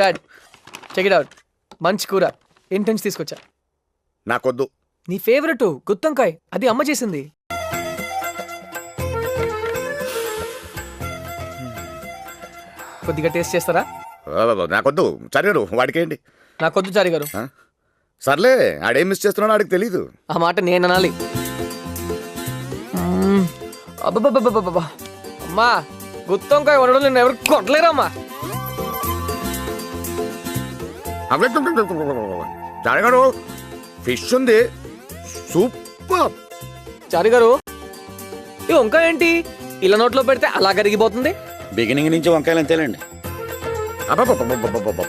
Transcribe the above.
Dad check it out. మంచి కూర ఇంటి నుంచి తీసుకొచ్చా. నాకొద్దు. నీ ఫేవరెట్ గుత్తొంకాయ్, అది అమ్మ చేసింది. కొద్దిగా టేస్ట్ చేస్తారా? నాకొద్దు. చదివారు వాడికేంటి? నాకొద్దు చారి గారు. సర్లే, ఆడేం మిస్ చేస్తున్నాడో ఆడికి తెలీదు. ఆ మాట నేను అనాలి. అబ్బబ్బబ్బబ్బబ్బా, అమ్మా గుత్తొంకాయ వండడం నేను ఎవరు కొట్టలేరమ్మా. చారిగారు ఫిష్ ఉంది, సూపర్. చారి గారు, ఈ వంకాయ ఏంటి ఇలా నోట్లో పెడితే అలా కరిగిపోతుంది? బిగినింగ్ నుంచి వంకాయలు అంతేలేండి. అబ్బబ్బబ్బబ్బబ్బా.